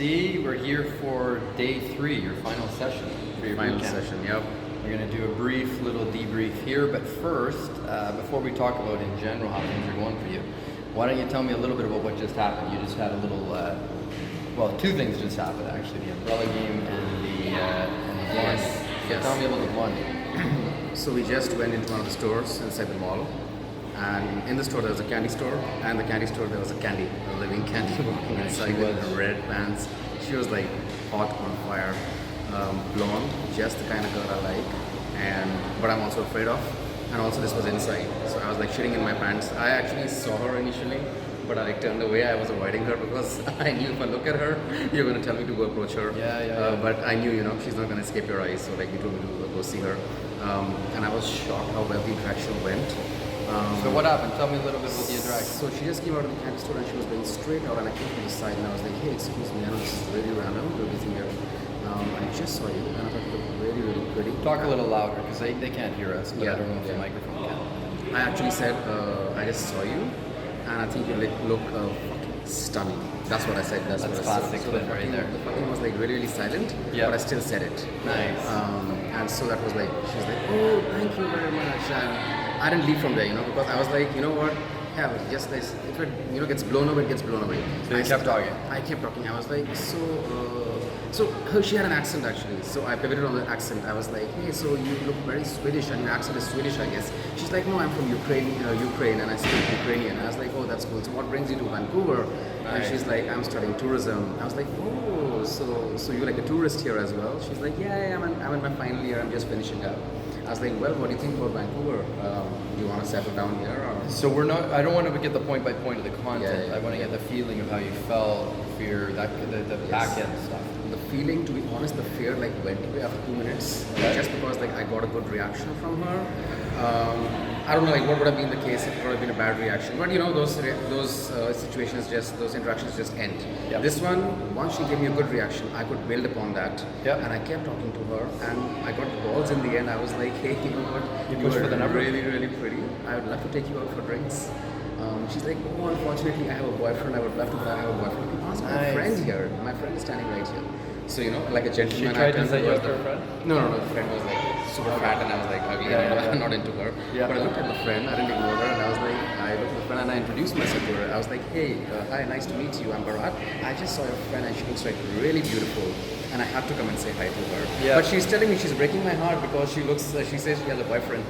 see, we're here for day 3, your final session for your Final boot camp. session, yep. We're going to do a brief little debrief here, but first, before we talk about in general how things are going for you, why don't you tell me a little bit about what just happened? You just had a little, well, 2 things just happened actually, the umbrella game and the blind. So tell me about the blind. So we just went into one of the stores inside the mall, and in the store there was a candy store, and the candy store there was a living candy walking inside with red pants. She was like hot on fire, blonde, just the kind of girl I like, but I'm also afraid of. And also this was inside, so I was like shitting in my pants. I actually saw her initially, but I turned away. I was avoiding her because I knew if I look at her, you're going to tell me to go approach her. But I knew, she's not going to escape your eyes, so like you told me to go see her. And I was shocked how well the interaction went. So what happened? Tell me a little bit about the interaction. So she just came out of the candy store and she was going straight out, and I came to the side and I was like, hey, excuse me, I know this is really random, you're busy here. I just saw you and I thought you looked really, really pretty. Talk a little louder because they can't hear us, but I don't know if the microphone can. I actually said, I just saw you and I think you look stunning. That's what I said. That's what I classic said. So right there. The fucking was like really, really silent, but I still said it. Nice. And so that was like, she was like, oh, thank you very much. And I didn't leave from there, because I was like, you know what? Yeah, just this. If it gets blown away, it gets blown away. So you kept talking. I kept talking. I was like, she had an accent actually. So I pivoted on the accent. I was like, hey, so you look very Swedish and your accent is Swedish, I guess. She's like, no, I'm from Ukraine, and I speak Ukrainian. I was like, oh, that's cool. So what brings you to Vancouver? Nice. And she's like, I'm studying tourism. I was like, oh, so you're like a tourist here as well? She's like, yeah, I'm in my final year. I'm just finishing up. I was like, well, what do you think about Vancouver? Do you want to settle down here? Or? So I don't want to get the point by point of the content. I want to get the feeling of how you felt, fear, the back end stuff. The feeling, to be honest, the fear like went away after 2 minutes, just because like I got a good reaction from her. I don't know like what would have been the case if it would have been a bad reaction, but those situations those interactions just end. Yep. This one, once she gave me a good reaction, I could build upon that, and I kept talking to her, and I got the balls in the end. I was like, hey, you know what? You are really, really pretty. I would love to take you out for drinks. She's like, oh, unfortunately, I have a boyfriend. I would love to have a boyfriend. You can ask my friend here. My friend is standing right here. So, like a gentleman. She tried to say you were her friend? No. The friend was like super fat, and I was like, ugly. I'm not into her. Yeah. But I looked at the friend. I didn't ignore her, and I was like, I looked at the friend and I introduced myself to her. I was like, hey, hi, nice to meet you. I'm Bharat. I just saw your friend, and she looks like really beautiful. And I had to come and say hi to her. Yeah. But she's telling me she's breaking my heart because she says she has a boyfriend.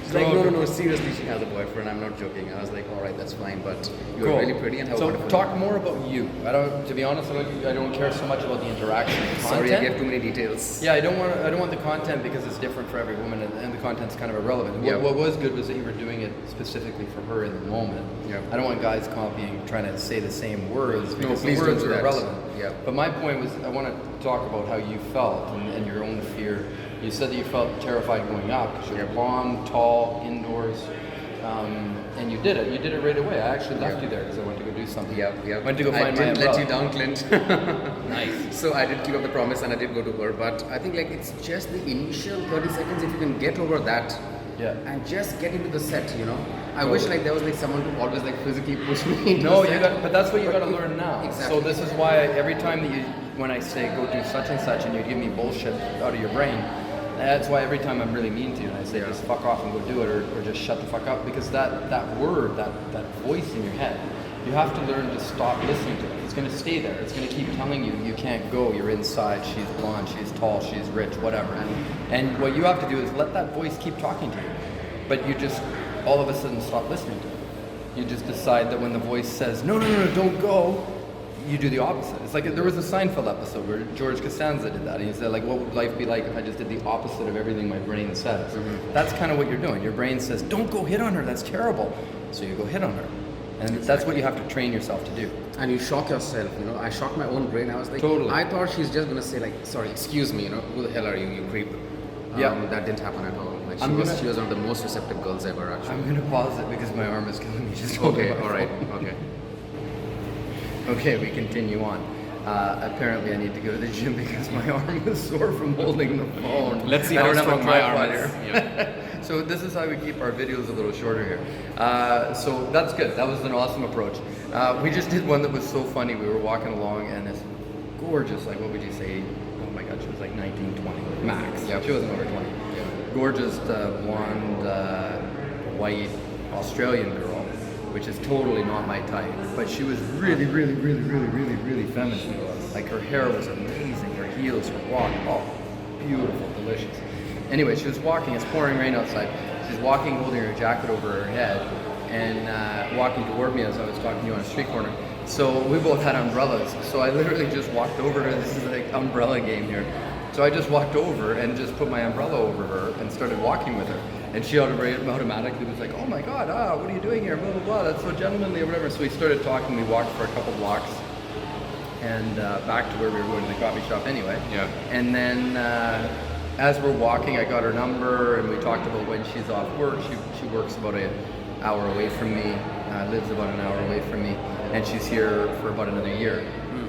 She's like, no, seriously, she has a boyfriend. I'm not joking. I was like, all right, that's fine, but you're really pretty and how wonderful. So talk more about you. To be honest, I don't care so much about the interaction. Sorry, I gave too many details. Yeah, I don't want the content because it's different for every woman, and the content's kind of irrelevant. What was good was that you were doing it specifically for her in the moment. Yeah. I don't want guys trying to say the same words because the please words don't do are that. irrelevant. Yeah. But my point was, I want to talk about how you felt and your own fear. You said that you felt terrified going up because you're long, tall, indoors, and you did it. You did it right away. I actually left you there because I went to go do something. Yeah. Went to go find my I didn't umbrella. let you down, Clint. Nice. So I did keep up the promise and I did go to her, but I think like it's just the initial 30 seconds. If you can get over that, and just get into the set, I wish like there was like someone to always like physically push me into the set. But that's what you got to learn now. Exactly. So this is why every time when I say go do such and such and you give me bullshit out of your brain, that's why every time I'm really mean to you and I say just fuck off and go do it or just shut the fuck up, because that word, that voice in your head, you have to learn to stop listening to it. It's going to stay there. It's going to keep telling you you can't go, you're inside, she's blonde, she's tall, she's rich, whatever. And what you have to do is let that voice keep talking to you. But you just all of a sudden stop listening to it. You just decide that when the voice says, no, don't go, you do the opposite. It's like there was a Seinfeld episode where George Costanza did that. And he said, like, what would life be like if I just did the opposite of everything my brain says? Mm-hmm. That's kind of what you're doing. Your brain says, don't go hit on her, that's terrible. So you go hit on her. And that's what you have to train yourself to do. And you shock yourself, I shocked my own brain. I was like, totally. I thought she's just going to say like, sorry, excuse me, who the hell are you, you creep? That didn't happen at all. Like she was one of the most receptive girls ever, actually. I'm going to pause it because my arm is killing me. Just okay, all right, okay. Okay, we continue on. Apparently I need to go to the gym because my arm is sore from holding the phone. Let's see how strong my arm is. So this is how we keep our videos a little shorter here. So that's good. That was an awesome approach. We just did one that was so funny. We were walking along and this gorgeous, like what would you say? Oh my God, she was like 19, 20 max. Yep. She wasn't over 20. Yeah. Gorgeous blonde, white Australian girl, which is totally not my type. But she was really, really, really, really, really, really feminine. Like her hair was amazing, her heels, her walk, oh, beautiful, delicious. Anyway, she was walking, it's pouring rain outside. She's walking holding her jacket over her head and walking toward me as I was talking to you on a street corner. So we both had umbrellas. So I literally just walked over to her. This is like umbrella game here. So I just walked over and just put my umbrella over her and started walking with her. And she automatically was like, oh my God, what are you doing here? Blah, blah, blah. That's so gentlemanly or whatever. So we started talking. We walked for a couple blocks and back to where we were going to the coffee shop anyway. Yeah. And then as we're walking, I got her number and we talked about when she's off work. She works about an hour away from me, lives about an hour away from me, and she's here for about another year.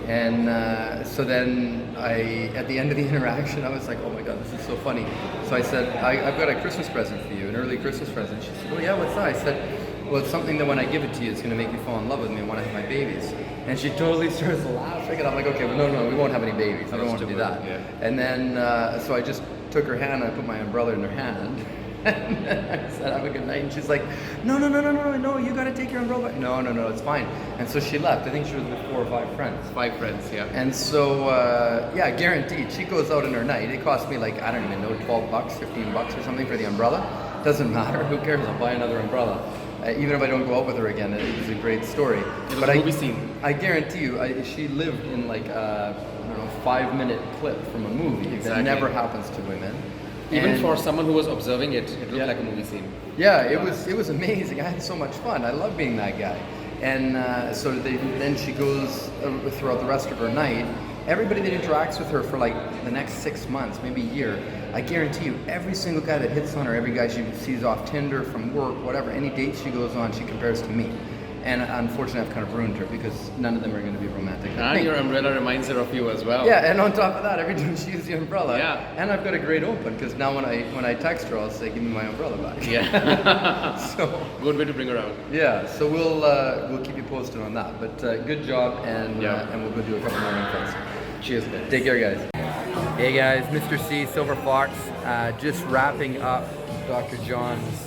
And so then at the end of the interaction, I was like, oh my God, this is so funny. So I said, I've got a Christmas present for you, an early Christmas present. She said, oh yeah, what's that? I said, well, it's something that when I give it to you, it's going to make you fall in love with me and want to have my babies. And she totally starts laughing, and I'm like, okay, well, no, we won't have any babies. I don't want to do that. Yeah. And then, so I just took her hand and I put my umbrella in her hand. And I said, have a good night. And she's like, no, you got to take your umbrella back. No, it's fine. And so she left. I think she was with 4 or 5 friends. 5 friends, yeah. And so, yeah, guaranteed. She goes out in her night. It cost me like, I don't even know, $12, $15 or something for the umbrella. Doesn't matter. Who cares? I'll buy another umbrella. Even if I don't go out with her again, it was a great story. It was a movie scene. I guarantee you, she lived in like I don't know, 5-minute clip from a movie. Exactly. That never happens to women. Even And for someone who was observing it, it looked Yeah. like a movie scene. yeah, it was amazing. I had so much fun. I love being that guy. And so then she goes throughout the rest of her night. Everybody that interacts with her for like the next 6 months, maybe a year, I guarantee you, every single guy that hits on her, every guy she sees off Tinder, from work, whatever, any date she goes on, she compares to me. And unfortunately, I've kind of ruined her because none of them are going to be romantic. And your umbrella reminds her of you as well. Yeah, and on top of that, every time she uses the umbrella, Yeah. and I've got a great open because now when I text her, I'll say, "Give me my umbrella back." Yeah. So Good way to bring her out. yeah, so we'll keep you posted on that. But good job, and Yeah. and we'll go do a couple more infos. Cheers, guys. Take care, guys. Hey guys, Mr. C, Silverfox, just wrapping up Dr. John's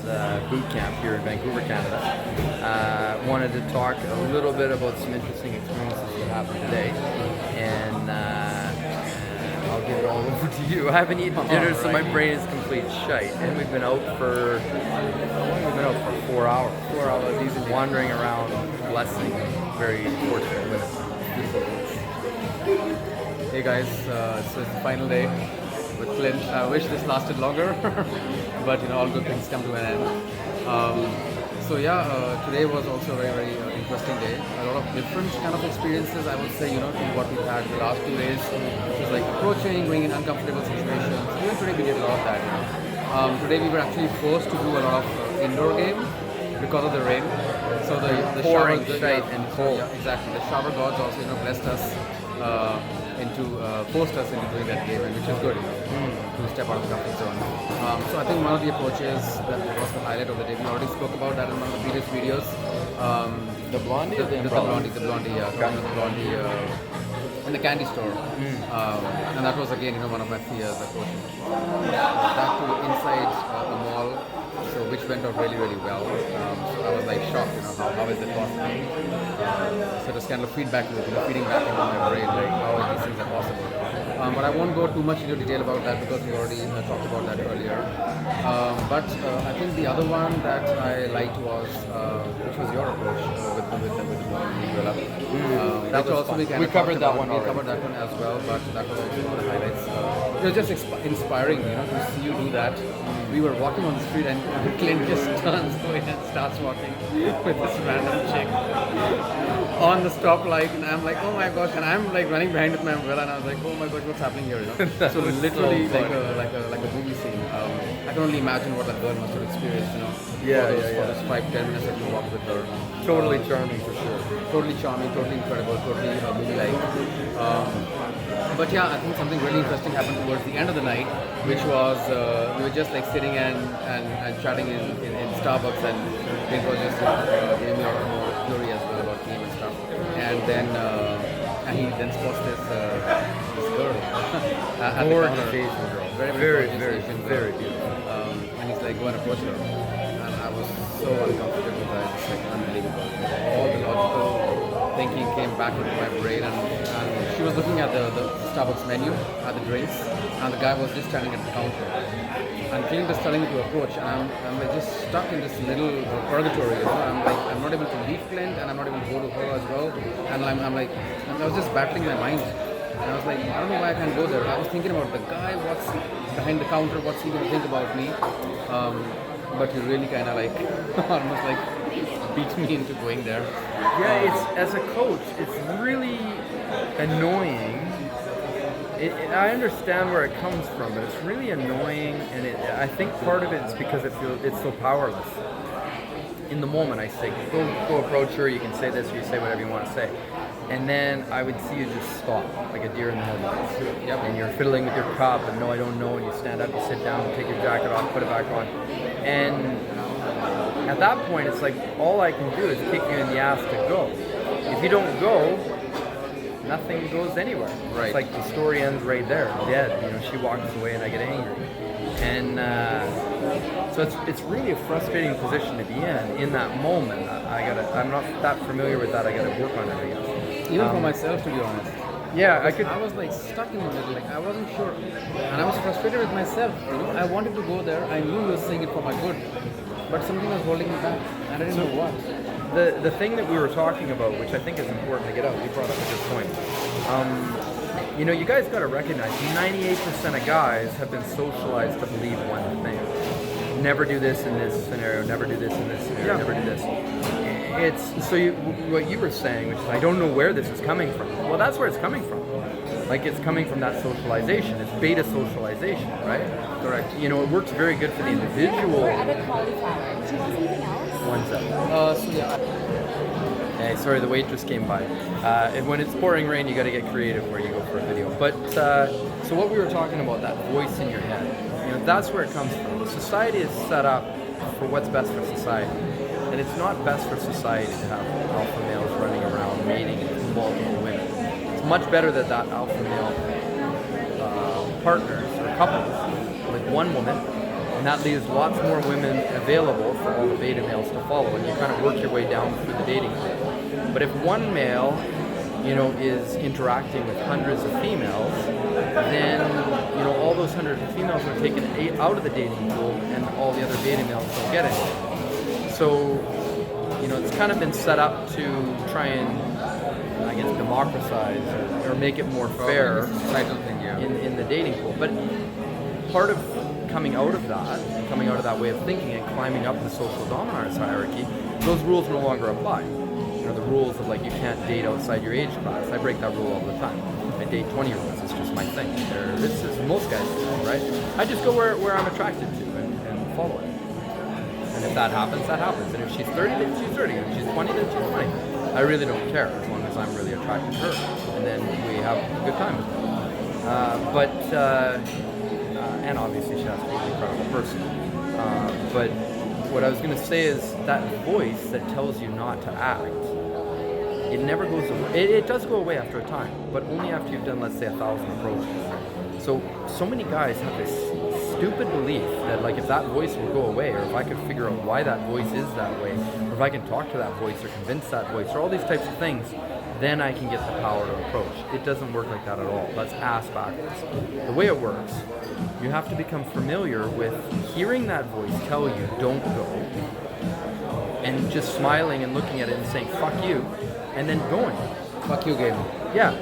boot camp here in Vancouver, Canada. Wanted to talk a little bit about some interesting experiences that happened today, and I'll give it all over to you. I haven't eaten dinner, so my brain is complete shite, and we've been out for 4 hours. 4 hours easily. Wandering around, blessing very fortunate women. Hey guys, so it's the final day with Clint. I wish this lasted longer, but all good things come to an end. So yeah, today was also a very, very interesting day. A lot of different kind of experiences, I would say, to what we've had the last 2 days, which was like approaching, going in uncomfortable situations. Even today we did a lot of that. Today we were actually forced to do a lot of indoor game because of the rain. So the Pouring shower, shite and cold. Yeah, exactly. The shower gods also blessed us forced us into doing that game, which is good, to step out of the comfort zone. So I think one of the approaches that was the highlight of the day. We already spoke about that in one of the previous videos. The blondie or the The umbrella? blondie, talking about the blondie in the candy store, and that was again one of my fears approaching. That to inside a mall, so which went out really, really well. So I was like shocked, how is it possible? So it was kind of feeding back into my brain, like how these things are possible. But I won't go too much into detail about that because we already talked about that earlier. But I think the other one that I liked was, which was your approach with the umbrella. That was also fun. We covered that one We already. covered that one as well, but that was also one of the highlights. It was just inspiring, to see you do that. We were walking on the street and Clint just turns away and starts walking with this random chick on the stoplight, and I'm like, oh my gosh, and I'm like running behind with my umbrella, and I was like, oh my gosh, what's happening here? So literally so like a movie scene. I can only imagine what that girl must have experienced, Yeah, for those 5-10 minutes that you walked with her. Totally charming for sure. Totally charming, totally incredible, totally movie-like. But yeah, I think something really interesting happened towards the end of the night, which was we were just like sitting and chatting in Starbucks, and it was just giving me a lot more theory as well about game and stuff. And then and he then spots this girl at the Gorgeous counter. Asian girl. Very, Very, gorgeous very, Asian girl. very beautiful. And he's like, go and approach her. And I was so uncomfortable with that. It's like unbelievable. All the logical thinking came back into my brain, and she was looking at the Starbucks menu, at the drinks, and the guy was just standing at the counter. And Clint is telling me to approach, and I'm like just stuck in this little purgatory, you know. I'm not able to leave Clint, and I'm not able to go to her as well. And I was just battling my mind. And I was like, I don't know why I can't go there. I was thinking about the guy, what's behind the counter, what's he going to think about me. But he really kind of like, almost like beat me into going there. Yeah, it's as a coach, it's really annoying. I understand where it comes from, but it's really annoying, and I think part of it is because it's so powerless. In the moment, I say, go approach her. You can say this, or you say whatever you want to say, and then I would see you just stop, like a deer in the headlights. Yep. And you're fiddling with your cup, and no, I don't know. And you stand up, you sit down, take your jacket off, put it back on, and at that point, it's like all I can do is kick you in the ass to go. If you don't go, nothing goes anywhere. Right. It's like the story ends right there, dead. You know, she walks away and I get angry. And so it's really a frustrating position to be in that moment. I'm not that familiar with that. I gotta work on it, I guess. Even for myself, to be honest. Yeah, I was like stuck in the middle, like I wasn't sure, and I was frustrated with myself. You know, I wanted to go there. I knew he was saying it for my good, but something was holding me back, and I didn't know what. The thing that we were talking about, which I think is important to get out, you brought up a good point. You know, you guys got to recognize 98% of guys have been socialized to believe one thing. Never do this in this scenario, never do this in this scenario, never do this. It's so what you were saying, which is I don't know where this is coming from. Well, that's where it's coming from. Like it's coming from that socialization. It's beta socialization, right? Correct. You know, it works very good for the individual. I have a cauliflower. Do you want something else? One second. Hey, sorry, the waitress came by. And when it's pouring rain, you got to get creative where you go for a video. But so what we were talking about, that voice in your head, you know, that's where it comes from. Society is set up for what's best for society, and it's not best for society to have alpha males running around mating multiple women. It's much better that alpha male partners or couples with one woman, and that leaves lots more women available for all the beta males to follow, and you kind of work your way down through the dating pool. But if one male, you know, is interacting with hundreds of females, then, you know, all those hundreds of females are taken out of the dating pool, and all the other beta males don't get it. So, you know, it's kind of been set up to try and, I guess, democratize or make it more fair in the dating pool. But part of coming out of that way of thinking and climbing up the social dominance hierarchy, those rules no longer apply. You know, the rules of like you can't date outside your age class. I break that rule all the time. I date 20-year-olds. It's just my thing. This is most guys do, right? I just go where I'm attracted to and follow it. And if that happens, that happens. And if she's 30, then she's 30. And if she's 20, then she's 20. I really don't care as long as I'm really attracted to her. And then we have a good time with her. And obviously she has to be an incredible person. But what I was going to say is that voice that tells you not to act, it never goes away. It does go away after a time, but only after you've done, let's say, 1,000 approaches. So many guys have this stupid belief that like if that voice will go away, or if I can figure out why that voice is that way, or if I can talk to that voice or convince that voice, or all these types of things, then I can get the power to approach. It doesn't work like that at all. That's ass backwards. The way it works, you have to become familiar with hearing that voice tell you don't go, and just smiling and looking at it and saying fuck you, and then going. Fuck you game. Yeah,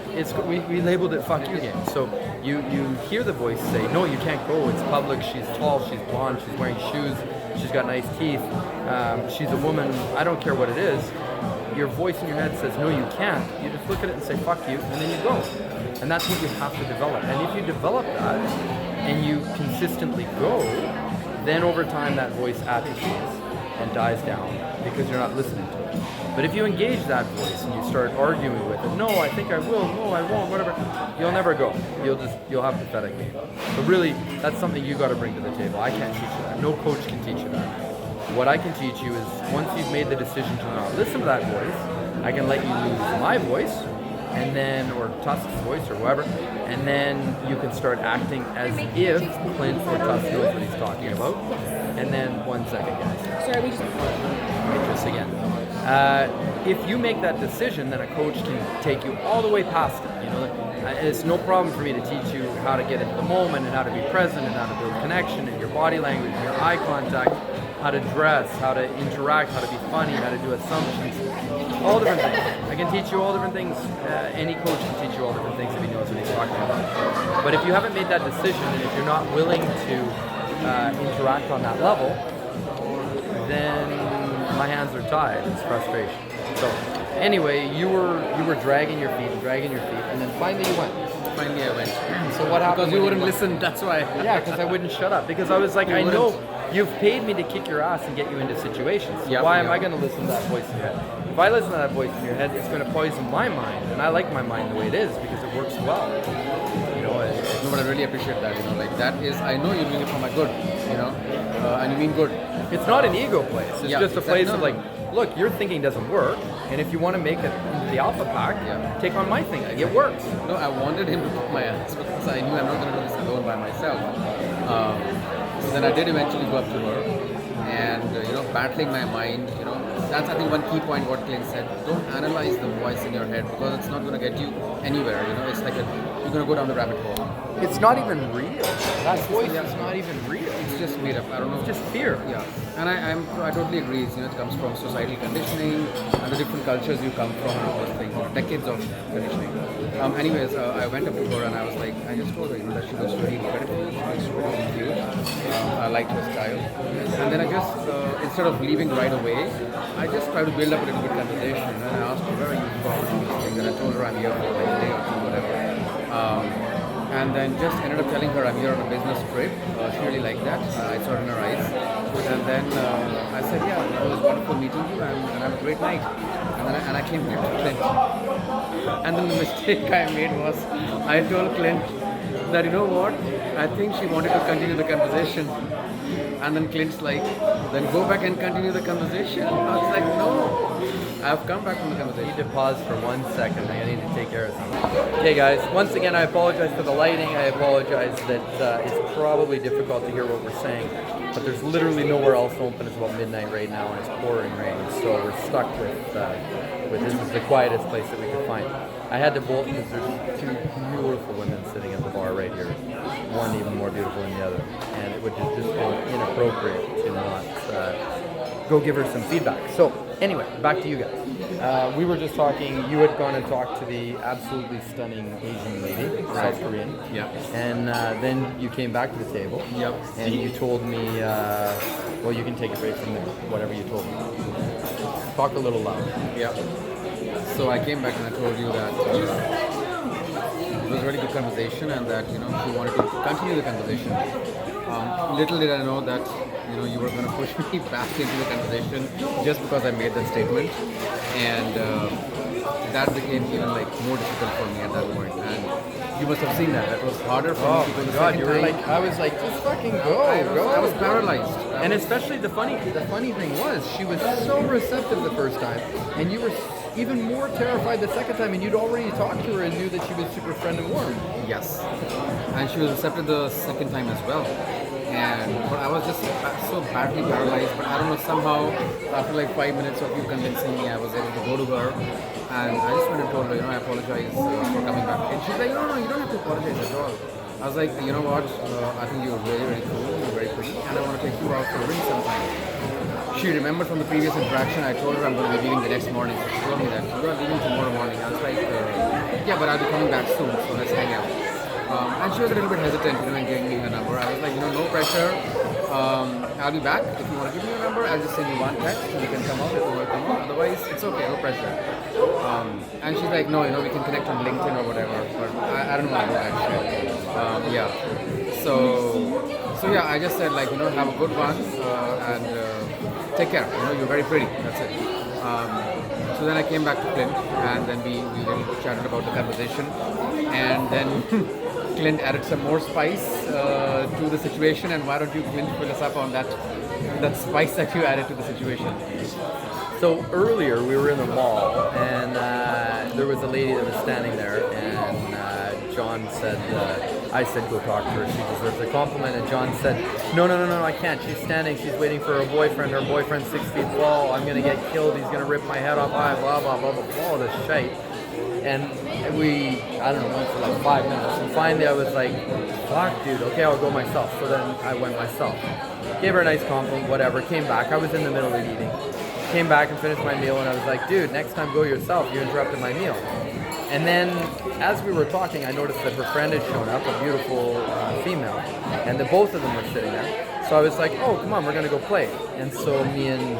we labeled it fuck you game. So you hear the voice say, no, you can't go, it's public, she's tall, she's blonde, she's wearing shoes, she's got nice teeth, she's a woman, I don't care what it is. Your voice in your head says, no, you can't. You just look at it and say, fuck you, and then you go. And that's what you have to develop. And if you develop that, and you consistently go, then over time that voice atrophies and dies down because you're not listening to it. But if you engage that voice and you start arguing with it, no, I think I will, no, I won't, whatever, you'll never go. You'll have pathetic game. But really, that's something you got to bring to the table. I can't teach you that. No coach can teach you that. What I can teach you is once you've made the decision to not listen to that voice, I can let you lose my voice, and then, or Tusk's voice or whatever, and then you can start acting as if Clint or Tusk knows what he's talking about. And then 1 second, guys. Sorry, we just. Waitress again. If you make that decision, then a coach can take you all the way past it. You know, it's no problem for me to teach you how to get into the moment and how to be present and how to build connection and your body language and your eye contact, how to dress, how to interact, how to be funny, how to do assumptions, all different things. I can teach you all different things. Any coach can teach you all different things if he knows what he's talking about. But if you haven't made that decision and if you're not willing to interact on that level, then my hands are tied. It's frustration. So anyway, you were dragging your feet, and then finally you went. Finally I went. So what happened? Because you wouldn't listen, that's why. Yeah, because I wouldn't shut up. Because I was like, I know you've paid me to kick your ass and get you into situations. So why am I going to listen to that voice in your head? If I listen to that voice in your head, it's going to poison my mind. And I like my mind the way it is because it works well. You know, no, but I really appreciate that. You know, like that is, I know you're doing it for my good. You know, and you mean good. It's not an ego place. It's just a place of like, look, your thinking doesn't work, and if you want to make it into the alpha pack, take on my thinking. It works. No, I wanted him to kick my ass because I knew I'm not going to do this alone by myself. So then I did eventually go up to her, and you know, battling my mind. You know, that's I think one key point what Clint said. Don't analyze the voice in your head because it's not going to get you anywhere. You know, it's like you're going to go down the rabbit hole. It's not even real. That voice is not even real. It's just made up. I don't know. It's just fear. Yeah, and I totally agree. You know, it comes from societal conditioning and the different cultures you come from and all those things. Decades of conditioning. Anyways, I went up to her and I was like, I just told her, you know, that she looks really incredible. She looks really cute. I liked her style. And then I just, instead of leaving right away, I just tried to build up a little bit of conversation. And I asked her, where are you from? And all these things. And I told her I'm here for like a day or two, whatever. And then just ended up telling her I'm here on a business trip. She really liked that. I saw it in her eyes. And then I said, yeah, it was wonderful meeting you and have a great night. And I came back to Clint. And the mistake I made was I told Clint that, you know what, I think she wanted to continue the conversation. And then Clint's like, then go back and continue the conversation. I was like, no. I've come back from the conversation. I need to pause for 1 second. I need to take care of something. Okay, guys. Once again, I apologize for the lighting. I apologize that it's probably difficult to hear what we're saying. But there's literally nowhere else open. It's about midnight right now, and it's pouring rain. So we're stuck with this is the quietest place that we could find. I had to bolt because there's two beautiful women sitting at the bar right here. One even more beautiful than the other, and it would just be inappropriate to not go give her some feedback. So anyway, back to you guys. We were just talking. You had gone and talked to the absolutely stunning Asian lady, South Korean. Yeah. And then you came back to the table. Yep. And you told me, well, you can take it right from there. Whatever you told me. Talk a little loud. Yeah. So I came back and I told you that it was a really good conversation and that, you know, she wanted to continue the conversation. Little did I know that, you know, you were going to push me back into the conversation just because I made that statement. And that became even like more difficult for me at that point. And you must have seen that. That was harder for me. Oh my God! You were like, I was like, just fucking go. I was paralyzed. And especially the funny thing was, she was so receptive the first time, and you were even more terrified the second time, and you'd already talked to her and knew that she was super friend and warm. Yes. And she was receptive the second time as well. But I was just so badly paralyzed. But I don't know, somehow, after like 5 minutes of you convincing me, I was able to go to her. And I just went and told her, you know, I apologize for coming back. And she's like, no, you don't have to apologize at all. I was like, you know what, I think you're really, really cool, you're very pretty, and I want to take you out for a drink sometime. She remembered from the previous interaction, I told her I'm going to be leaving the next morning. So she told me that, you're leaving tomorrow morning. I was like, yeah, but I'll be coming back soon, so let's hang out. And she was a little bit hesitant, you know, in giving me her number. I was like, you know, no pressure. I'll be back. If you want to give me your number, I'll just send you one text and you can come out if you want to come out. Otherwise, it's okay, no pressure. And she's like, no, you know, we can connect on LinkedIn or whatever. But I don't want to do that shit. Yeah. So yeah, I just said like, you know, have a good one and take care. You know, you're very pretty. That's it. So then I came back to Clint and then we chatted about the conversation. And then Clint added some more spice to the situation. And why don't you, Clint, fill us up on that spice that you added to the situation? So earlier we were in the mall and there was a lady that was standing there and John said, I said go talk to her, she deserves a compliment, and John said, no, I can't, she's standing, she's waiting for her boyfriend's 6 feet tall, I'm gonna get killed, he's gonna rip my head off, blah blah blah blah blah, all this shite. And we, I don't know, went for like 5 minutes, and finally I was like, fuck dude, okay, I'll go myself. So then I went myself, gave her a nice compliment, whatever, came back, I was in the middle of eating, came back and finished my meal, and I was like, dude, next time go yourself, you interrupted my meal. And then as we were talking, I noticed that her friend had shown up, a beautiful female, and that both of them were sitting there. So I was like, oh, come on, we're gonna go play. And so me and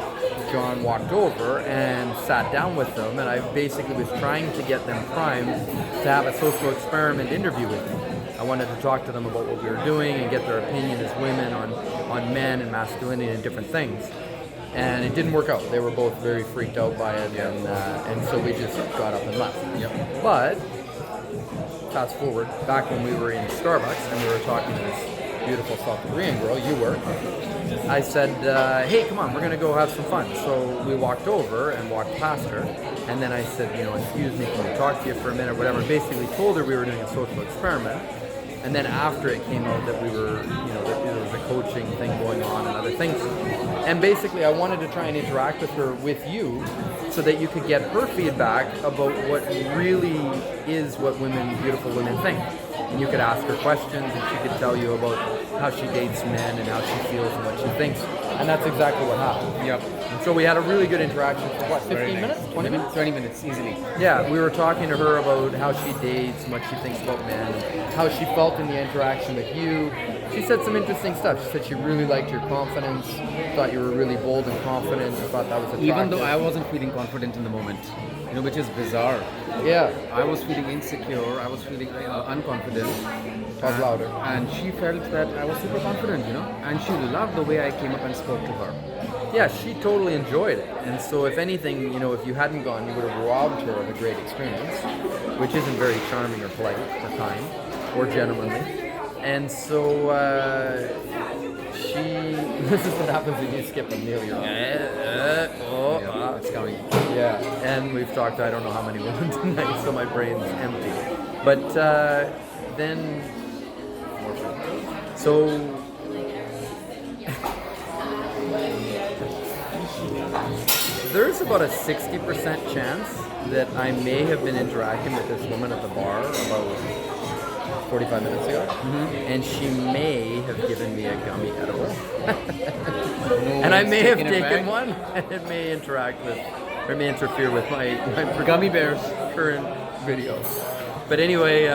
John walked over and sat down with them, and I basically was trying to get them primed to have a social experiment interview with me. I wanted to talk to them about what we were doing and get their opinion as women on men and masculinity and different things. And it didn't work out. They were both very freaked out by it, and so we just got up and left. Yep. But fast forward, back when we were in Starbucks and we were talking to this beautiful South Korean girl, you were, I said, hey, come on, we're going to go have some fun. So we walked over and walked past her, and then I said, excuse me, can we talk to you for a minute, whatever. Basically told her we were doing a social experiment. And then after it came out that we were, that there was a coaching thing going on and other things. And basically I wanted to try and interact with her, with you, so that you could get her feedback about what really is what beautiful women think. And you could ask her questions and she could tell you about how she dates men and how she feels and what she thinks. And that's exactly what happened. Yep. And so we had a really good interaction for what, 15 minutes? 20 minutes? 20 minutes, easily. Yeah, we were talking to her about how she dates, what she thinks about men, how she felt in the interaction with you. She said some interesting stuff. She said she really liked your confidence, thought you were really bold and confident, thought that was attractive. Even though I wasn't feeling confident in the moment, which is bizarre. Yeah. I was feeling insecure, I was feeling unconfident. Talk louder. And she felt that I was super confident, and she loved the way I came up and spoke to her. Yeah, she totally enjoyed it. And so if anything, if you hadn't gone, you would have robbed her of a great experience, which isn't very charming or polite or kind or gentlemanly. And so this is what happens when you skip a meal. You're It's coming. Yeah, and we've talked to I don't know how many women tonight, so my brain's empty. But then, so there's about a 60% chance that I may have been interacting with this woman at the bar about 45 minutes ago, and she may have given me a gummy edible. And I may have taken one, and it may interfere with my Gummy bears current video. But anyway,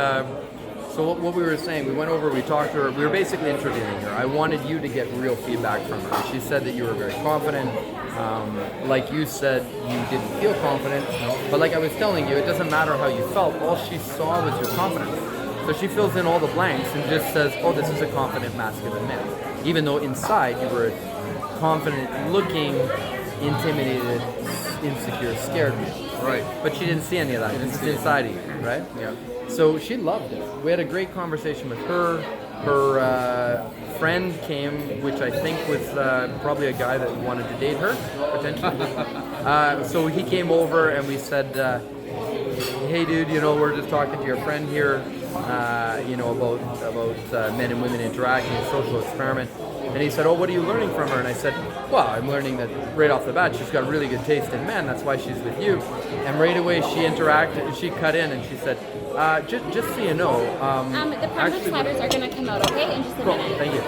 so what we were saying, we went over, we talked to her, we were basically interviewing her. I wanted you to get real feedback from her. She said that you were very confident. Like you said, you didn't feel confident, but like I was telling you, it doesn't matter how you felt, all she saw was your confidence. So she fills in all the blanks and just says, oh, this is a confident masculine man. Even though inside you were confident looking, intimidated, insecure, scared man. Right. But she didn't see any of that. It's inside of you, right? Yeah. So she loved it. We had a great conversation with her. Her friend came, which I think was probably a guy that wanted to date her, potentially. So he came over and we said, hey dude, we're just talking to your friend here, about men and women interacting, a social experiment. And he said, oh, what are you learning from her? And I said, well, I'm learning that right off the bat, she's got really good taste in men. That's why she's with you. And right away, she cut in and she said, just so you know. The project sliders are going to come out, okay? In just a minute. Thank you.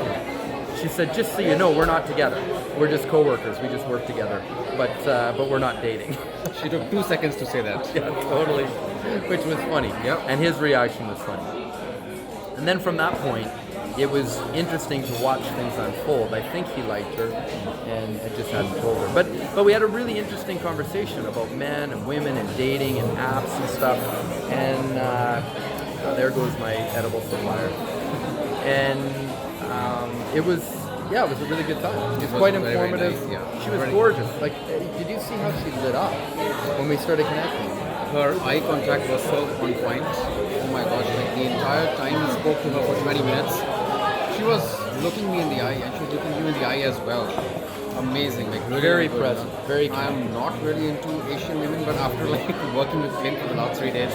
She said, just so you know, we're not together. We're just co-workers. We just work together. But we're not dating. She took 2 seconds to say that. Yeah, totally. Which was funny. Yep. And his reaction was funny. And then from that point, it was interesting to watch things unfold. I think he liked her, and I just hadn't told her. But we had a really interesting conversation about men and women and dating and apps and stuff. And there goes my edible supplier. And it was a really good time. It was quite informative. Very nice, yeah. She was gorgeous. Like, did you see how she lit up when we started connecting? Her eye contact was so on point. Oh my gosh, like the entire time he spoke to her for 20 minutes, she was looking me in the eye and she was looking you in the eye as well. amazing, like really Very good, present, very I'm not really into Asian women, but after like working with Clint for the last 3 days,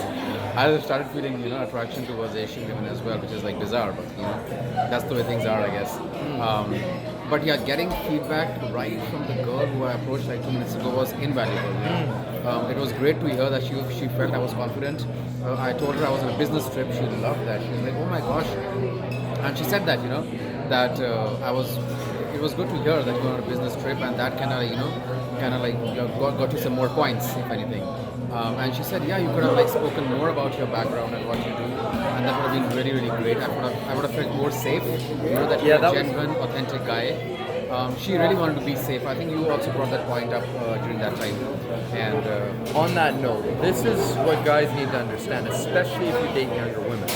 I started feeling attraction towards Asian women as well, which is like bizarre, but that's the way things are, I guess. But yeah, getting feedback right from the girl who I approached like 2 minutes ago was invaluable. It was great to hear that she felt I was confident. I told her I was on a business trip. She loved that. She was like, "Oh my gosh!" And she said that that I was. It was good to hear that you were on a business trip, and that got you some more points, if anything. And she said, "Yeah, you could have like spoken more about your background and what you do, and that would have been really, really great. I would have felt more safe. That you're a genuine, authentic guy." She really wanted to be safe. I think you also brought that point up during that time. And on that note, this is what guys need to understand, especially if you date younger women.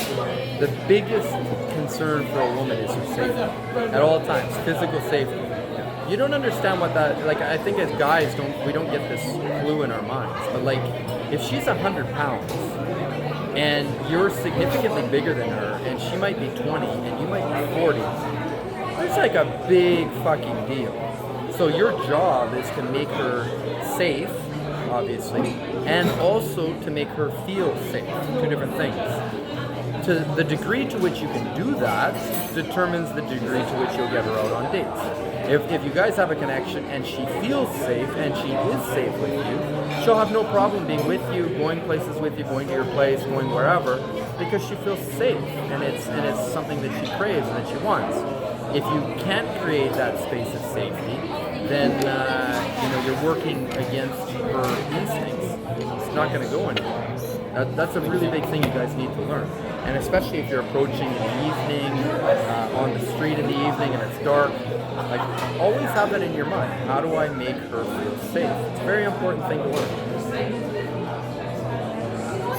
The biggest concern for a woman is her safety at all times, physical safety. You don't understand what that, like, I think as guys we don't get this clue in our minds, but like if she's 100 pounds and you're significantly bigger than her and she might be 20 and you might be 40, it's like a big fucking deal. So your job is to make her safe, obviously, and also to make her feel safe. Two different things. To the degree to which you can do that determines the degree to which you'll get her out on dates. If you guys have a connection and she feels safe and she is safe with you, she'll have no problem being with you, going places with you, going to your place, going wherever, because she feels safe and it's something that she craves and that she wants. If you can't create that space of safety, then you're working against her instincts. It's not going to go anywhere. That's a really big thing you guys need to learn. And especially if you're approaching in the evening, on the street in the evening and it's dark, like always have that in your mind. How do I make her feel safe? It's a very important thing to learn.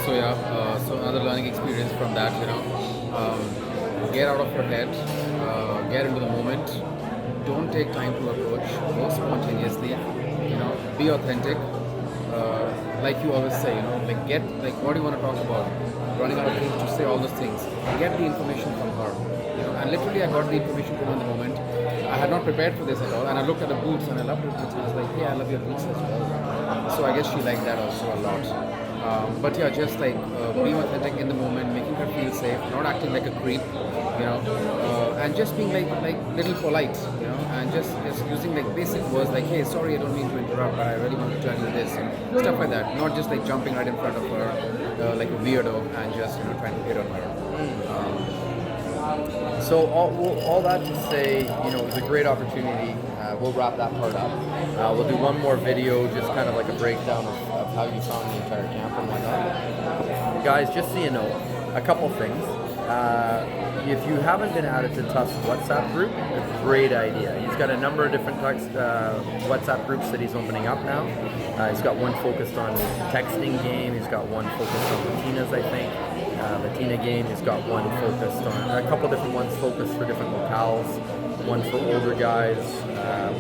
So so another learning experience from that, get out of your head, get into the moment. Don't take time to approach. Go spontaneously. Be authentic. Like you always say, get what do you want to talk about? Running out of things to say, all those things. Get the information from her. And literally, I got the information from her in the moment. I had not prepared for this at all, and I looked at the boots, and I loved her boots. And I was like, yeah, I love your boots as well. So I guess she liked that also a lot. But yeah, just like being authentic in the moment, making her feel safe, not acting like a creep, and just being like little polite, and just using like basic words like, hey, sorry, I don't mean to interrupt, but I really want to tell you this, and stuff like that. Not just like jumping right in front of her like a weirdo and just trying to hit on her. So all that to say, it was a great opportunity. We'll wrap that part up. We'll do one more video, just kind of like a breakdown of how you found the entire camp and whatnot. Guys, just so you know, a couple things. If you haven't been added to Tusk's WhatsApp group, it's a great idea. He's got a number of different WhatsApp groups that he's opening up now. He's got one focused on texting game. He's got one focused on Latinas, I think. Latina game. He's got one focused on a couple different ones focused for different locales. One for older guys,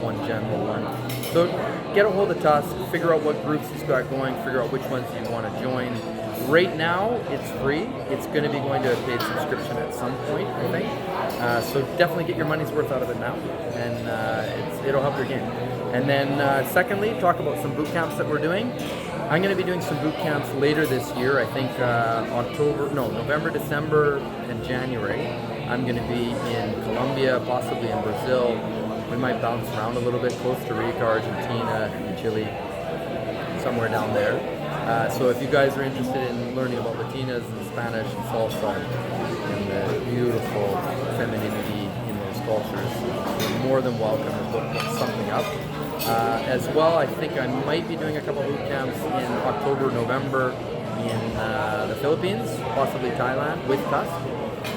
one general one. So get a hold of Tusk, figure out what groups he's got going, figure out which ones you want to join. Right now, it's free. It's going to be going to a paid subscription at some point, I think. So definitely get your money's worth out of it now, and it'll help your game. And then secondly, talk about some boot camps that we're doing. I'm going to be doing some boot camps later this year. I think November, December, and January. I'm going to be in Colombia, possibly in Brazil. We might bounce around a little bit, Costa Rica, Argentina, and Chile, somewhere down there. So if you guys are interested in learning about Latinas and Spanish and salsa and the beautiful femininity in those cultures, you're more than welcome to book something up. As well, I think I might be doing a couple boot camps in October, November in the Philippines, possibly Thailand with Tusk.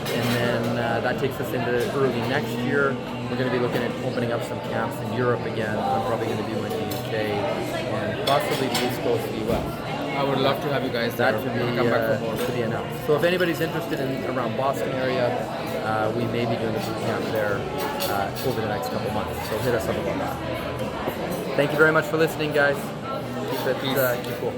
And then that takes us into early next year. We're going to be looking at opening up some camps in Europe again. I'm probably going to be going to the UK and possibly the East Coast of the US. I would love to have you guys there. That should be announced. So if anybody's interested in around Boston area, we may be doing a boot camp there over the next couple months. So hit us up about that. Thank you very much for listening, guys. Keep cool.